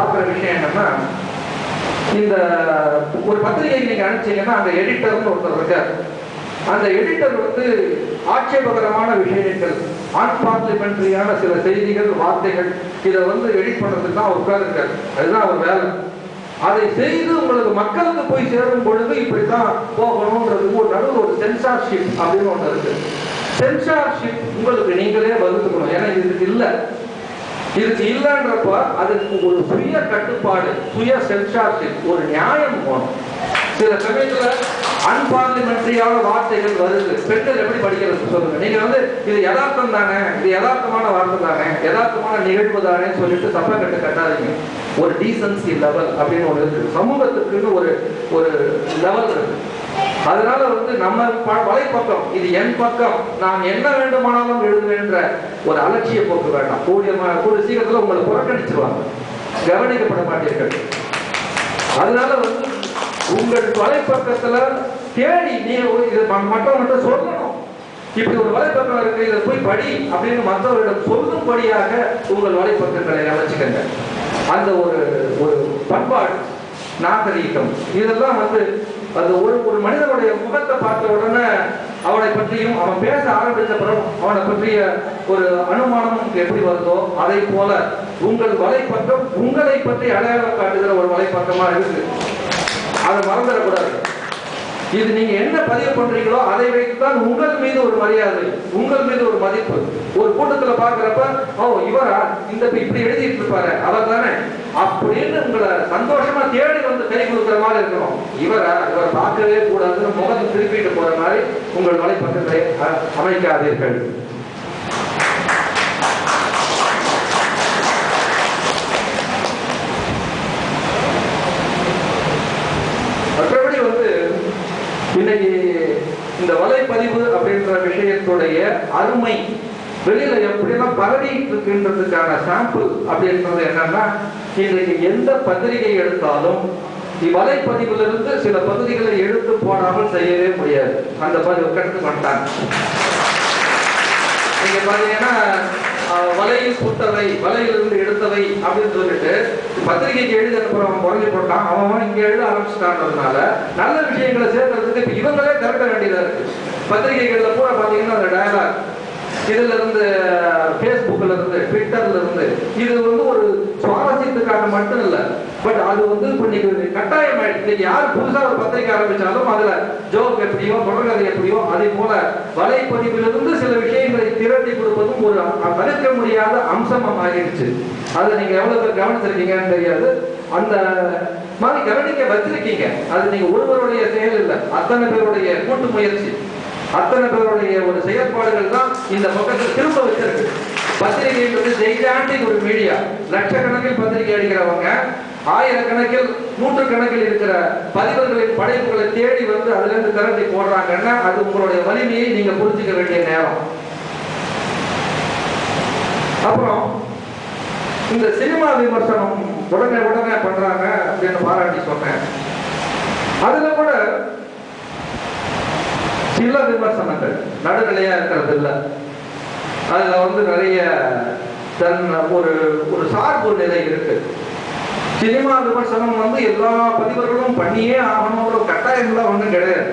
பார்க்குற விஷயம் என்னன்னா, இந்த ஒரு பத்திரிகை நீங்க அனுப்பிச்சீங்கன்னா அந்த எடிட்டர்னு ஒருத்தர் இருக்கார். அந்த எடிட்டர் வந்து ஆட்சேபகரமான விஷயங்கள், அன்பார்லிமெண்டரியான சில செய்திகள், வார்த்தைகள் இதை வந்து எடிட் பண்றதுக்கு தான் உட்கார்ந்து இருக்காரு. அதுதான் அவர் வேலை. அதை செய்து உங்களுக்கு மக்களுக்கு போய் சேரும் பொழுது இப்படித்தான் போகணும்ன்றதுக்கு ஒரு நடுவில் ஒரு சென்சார்ஷிப் அப்படின்னு ஒன்று இருக்கு. சென்சார்ஷிப் உங்களுக்கு நீங்களே வகுத்துக்கணும். ஏன்னா இதுக்கு இல்லை, இதுக்கு இல்லைன்றப்ப அதுக்கு ஒரு சுய கட்டுப்பாடு, சுய சென்சார்ஷிப், ஒரு நியாயம் போகணும். சில சமயத்துல அன்பார்லிமெண்டரியான வார்த்தைகள் வருது. பெண்கள் எப்படி படிக்கிறது சொல்லுங்க. நீங்க வந்து இது யதார்த்தம் தானே, இது யதார்த்தமான வார்த்தை தானே, யதார்த்தமான நிகழ்வு தானே சொல்லிட்டு தப்பா கட்டாதீங்க. ஒரு டீசன்சி லெவல் அப்படின்னு ஒன்று இருக்கு. சமூகத்துக்குன்னு ஒரு ஒரு லெவல் இருக்கு. அதனால வந்து நம்ம வலைப்பக்கம், இது என் பக்கம், நான் என்ன வேண்டுமானாலும் எழுதுவேன்ற ஒரு அலட்சிய போக்கு வேண்டாம். கூடிய சீக்கிரத்தில் உங்களை புறக்கணிச்சிருவாங்க, கவனிக்கப்பட மாட்டீர்கள். அதனால வந்து உங்கள் வலைப்பக்கத்துல தேடி நீ மற்றவங்கிட்ட சொல்லணும், இப்படி ஒரு வலைப்பக்கம் இருக்கு, இதை போய் படி அப்படின்னு மற்றவர்களிடம் சொல்லும்படியாக உங்கள் வலைப்பக்கங்களை அமைச்சுக்கங்க. அந்த ஒரு ஒரு பண்பாடு, நாகரீகம், இதெல்லாம் வந்து அது ஒரு மனிதனுடைய முகத்தை பார்த்த உடனே அவனை பற்றியும் அவன் பேச ஆரம்பித்த பிறகு அவனை பற்றிய ஒரு அனுமானம் எப்படி வருதோ அதை போல உங்கள் வலைப்பக்கம் உங்களை பற்றி அடையாளம் காட்டுகிற ஒரு வலைப்பக்கமா இருக்கு. அதை மறந்துடக்கூடாது. இது நீங்க என்ன பதிவு பண்றீங்களோ அதை வைத்துதான் உங்கள் மீது ஒரு மரியாதை, உங்கள் மீது ஒரு மதிப்பு. ஒரு கூட்டத்துல பாக்குறப்ப, ஓ இவரா இந்த இப்படி எழுதிட்டு இருப்பாரு அவர் தானே அப்படின்னு உங்களை சந்தோஷமா தேடி வந்து கை கொடுக்குற மாதிரி இருக்கணும். இவரை பார்க்கவே கூடாதுன்னு முகத்தை திருப்பிட்டு போற மாதிரி உங்கள் வலைப்பக்கத்தை அமைக்காதீர்கள். மற்றபடி வந்து இன்னைக்கு இந்த வலைப்பதிவு அப்படின்ற விஷயத்துடைய அருமை வெளியில எப்படியெல்லாம் பரவிட்டு இருக்குன்றதுக்கான சாம்பிள் அப்படின்றது என்னன்னா, இன்னைக்கு எந்த பத்திரிகை எடுத்தாலும் வலைப்பதிவிலிருந்து சில பகுதிகளை எடுத்து போடாமல் செய்யவே முடியாது. அந்த பதிவு கட்டு மாட்டாங்க. நீங்க பாத்தீங்கன்னா வலையில் சுட்டவை, வலையிலிருந்து எடுத்தவை அப்படின்னு சொல்லிட்டு பத்திரிகைக்கு எழுதி அனுப்புறவன் குறைஞ்சி போட்டான், அவன் இங்க எழுத ஆரம்பிச்சுட்டான்றதுனால நல்ல விஷயங்களை சேர்க்கறதுக்கு இப்ப இவங்களே திரட்ட வேண்டியதா இருக்கு. பத்திரிகைகள்ல பூரா பாத்தீங்கன்னா அந்த டயலாக், இதுல இருந்து பேஸ்புக்ல இருந்து ட்விட்டர்ல இருந்து, இது வந்து ஒரு சுவாரஸ்யத்துக்காக மட்டும் இல்ல, பட் அது வந்து இன்னைக்கு கட்டாயம் ஆயிடுச்சு. இன்னைக்கு யார் புதுசா ஒரு பத்திரிகை ஆரம்பிச்சாலும் அதுல ஜோக் எப்படியோ தொடர்கதை எப்படியோ அதே போல வலைப்பதிவிலிருந்து சில விஷயங்களை திரட்டி கொடுப்பதும் ஒரு தவிர்க்க முடியாத அம்சமா மாறிடுச்சு. அதை நீங்க எவ்வளவு பேர் கவனிச்சிருக்கீங்கன்னு தெரியாது. அந்த மாதிரி கவனிக்க வச்சிருக்கீங்க. அது நீங்க ஒருவருடைய செயல் இல்லை, அத்தனை பேருடைய கூட்டு முயற்சி, அத்தனை பேருடைய ஒரு செயற்பாடுகள் தான் இந்த பக்கத்தில் திரும்ப வச்சிருக்கு. பத்திரிகைன்றது ஜெய்ஜாண்டிக் ஒரு மீடியா. லட்சக்கணக்கில் பத்திரிகை அடிக்கிறவங்க, ஆயிரக்கணக்கில் நூற்றுக்கணக்கில் இருக்கிற பதிவர்களின் படைப்புகளை தேடி வந்து அதுல இருந்து திரட்டி போடுறாங்கன்னா அது உங்களுடைய வலிமையை நீங்க புரிஞ்சுக்க வேண்டிய நேரம். அப்புறம் இந்த சினிமா விமர்சனம் உடனே பண்றாங்க அப்படின்னு பாராட்டி சொன்னேன். அதுல கூட சில விமர்சனங்கள் நடுநிலையா இருக்கிறது இல்லை. அதுல வந்து நிறைய தன் ஒரு சார்பு நிலை இருக்கு. சினிமா விமர்சனம் வந்து எல்லா பதிவர்களும் பண்ணியே ஆகணும்ன்ற கட்டாயம்லாம் ஒன்றும் கிடையாது.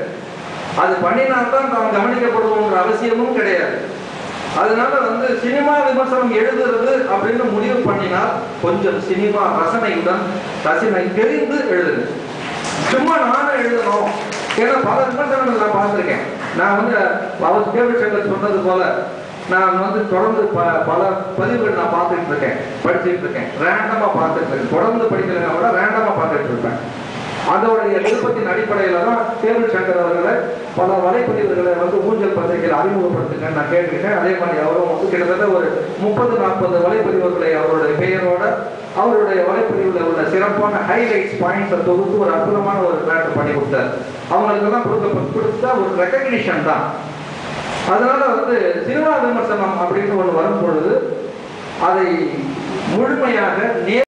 அது பண்ணினால்தான் தான் கவனிக்கப்படுவோங்கிற அவசியமும் கிடையாது. அதனால வந்து சினிமா விமர்சனம் எழுதுறது அப்படின்னு முடிவு பண்ணினால் கொஞ்சம் சினிமா ரசனை தெரிந்து எழுதுங்க. சும்மா நானும் எழுதணும், ஏன்னா பல விமர்சனங்கள் நான் பார்த்துருக்கேன். நான் வந்து அவர் கேள்வி சங்கர் சொன்னது போல நான் வந்து தொடர்ந்து பல பதிவுகள் நான் பார்த்துட்டு இருக்கேன், படிச்சுட்டு இருக்கேன், ரேண்டமா பார்த்துட்டு இருக்கேன். தொடர்ந்து படிக்கிறத விட ரேண்டமா பார்த்துட்டு இருப்பேன். அதோடைய விருப்பத்தின் அடிப்படையில தான் கேள்வி சங்கர் அவர்களை பல வலைப்பதிவுகளை வந்து ஊஞ்சல் பத்திரிகையில் அறிமுகப்படுத்துங்க நான் கேட்டிருக்கேன். அதே மாதிரி அவரும் வந்து கிட்டத்தட்ட ஒரு 30-40 வலைப்பதிவுகளை அவருடைய பெயரோட அவருடைய வலைப்பதிவில் உள்ள சிறப்பான ஹைலைட்ஸ் பாயிண்ட்ஸை தொகுத்து ஒரு அற்புதமான ஒரு பேட்டர் பண்ணி கொடுத்தார். அவங்களுக்கெல்லாம் கொடுத்த ஒரு ரெக்கக்னிஷன் தான். அதனால வந்து சினிமா விமர்சனம் அப்படின்னு ஒன்று வரும் பொழுது அதை முழுமையாக